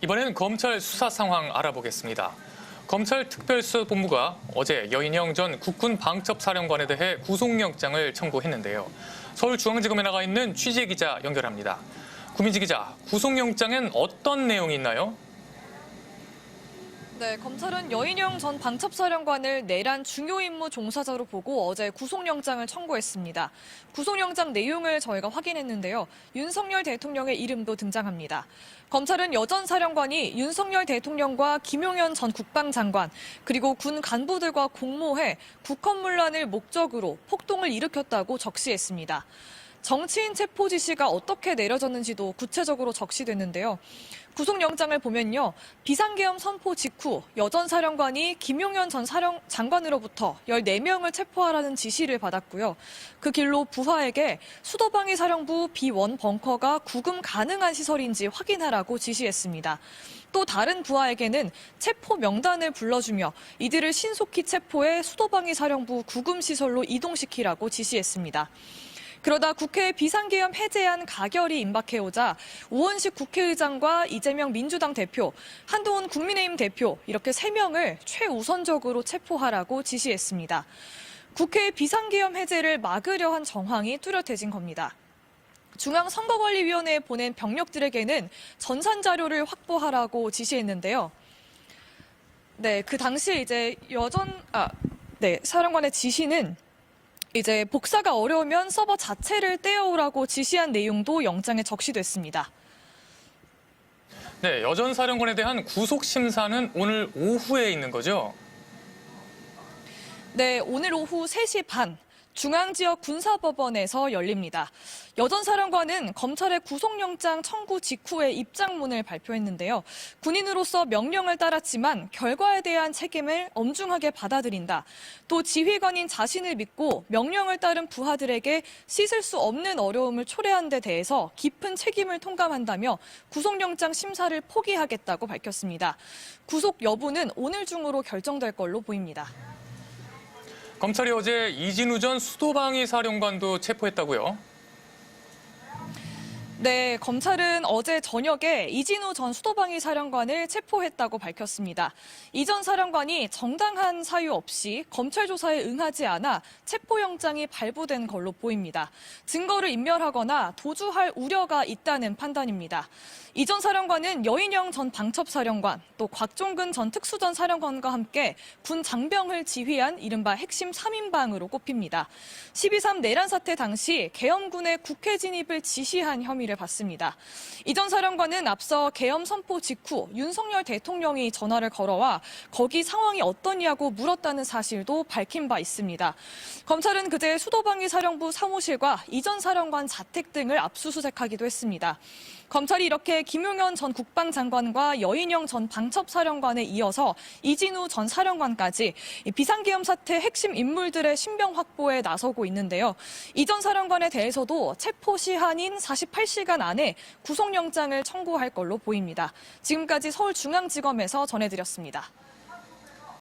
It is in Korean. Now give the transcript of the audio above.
이번에는 검찰 수사 상황 알아보겠습니다. 검찰 특별수사본부가 어제 여인영 전 국군 방첩사령관에 대해 구속영장을 청구했는데요. 서울중앙지검에 나가 있는 취재기자 연결합니다. 구민지 기자, 구속영장엔 어떤 내용이 있나요? 네, 검찰은 여인영 전 방첩사령관을 내란 중요 임무 종사자로 보고 어제 구속영장을 청구했습니다. 구속영장 내용을 저희가 확인했는데요. 윤석열 대통령의 이름도 등장합니다. 검찰은 여 전 사령관이 윤석열 대통령과 김용현 전 국방장관 그리고 군 간부들과 공모해 국헌문란을 목적으로 폭동을 일으켰다고 적시했습니다. 정치인 체포 지시가 어떻게 내려졌는지도 구체적으로 적시됐는데요. 구속영장을 보면요. 비상계엄 선포 직후 여 전 사령관이 김용현 전 장관으로부터 14명을 체포하라는 지시를 받았고요. 그 길로 부하에게 수도방위 사령부 B1 벙커가 구금 가능한 시설인지 확인하라고 지시했습니다. 또 다른 부하에게는 체포 명단을 불러주며 이들을 신속히 체포해 수도방위 사령부 구금 시설로 이동시키라고 지시했습니다. 그러다 국회 비상계엄 해제안 가결이 임박해오자 우원식 국회의장과 이재명 민주당 대표, 한동훈 국민의힘 대표 이렇게 3명을 최우선적으로 체포하라고 지시했습니다. 국회 비상계엄 해제를 막으려 한 정황이 뚜렷해진 겁니다. 중앙선거관리위원회에 보낸 병력들에게는 전산 자료를 확보하라고 지시했는데요. 네, 그 당시 이제 사령관의 지시는 이제 복사가 어려우면 서버 자체를 떼어오라고 지시한 내용도 영장에 적시됐습니다. 네, 여 전 사령관에 대한 구속 심사는 오늘 오후에 있는 거죠? 네, 오늘 오후 3시 반 중앙지역 군사법원에서 열립니다. 여 전 사령관은 검찰의 구속영장 청구 직후에 입장문을 발표했는데요. 군인으로서 명령을 따랐지만 결과에 대한 책임을 엄중하게 받아들인다. 또 지휘관인 자신을 믿고 명령을 따른 부하들에게 씻을 수 없는 어려움을 초래한 데 대해서 깊은 책임을 통감한다며 구속영장 심사를 포기하겠다고 밝혔습니다. 구속 여부는 오늘 중으로 결정될 걸로 보입니다. 검찰이 어제 이진우 전 수도방위 사령관도 체포했다고요? 네, 검찰은 어제 저녁에 이진우 전 수도방위 사령관을 체포했다고 밝혔습니다. 이 전 사령관이 정당한 사유 없이 검찰 조사에 응하지 않아 체포영장이 발부된 걸로 보입니다. 증거를 인멸하거나 도주할 우려가 있다는 판단입니다. 이 전 사령관은 여인영 전 방첩사령관, 또 곽종근 전 특수전 사령관과 함께 군 장병을 지휘한 이른바 핵심 3인방으로 꼽힙니다. 12.3 내란 사태 당시 계엄군의 국회 진입을 지시한 혐의를 받습니다. 이 전 사령관은 앞서 계엄 선포 직후 윤석열 대통령이 전화를 걸어와 거기 상황이 어떠냐고 물었다는 사실도 밝힌 바 있습니다. 검찰은 그제 수도방위 사령부 사무실과 이 전 사령관 자택 등을 압수수색하기도 했습니다. 검찰이 이렇게 김용현 전 국방장관과 여인영 전 방첩사령관에 이어서 이진우 전 사령관까지 비상계엄 사태 핵심 인물들의 신병 확보에 나서고 있는데요. 이 전 사령관에 대해서도 체포 시한인 48시간 안에 구속영장을 청구할 걸로 보입니다. 지금까지 서울중앙지검에서 전해드렸습니다.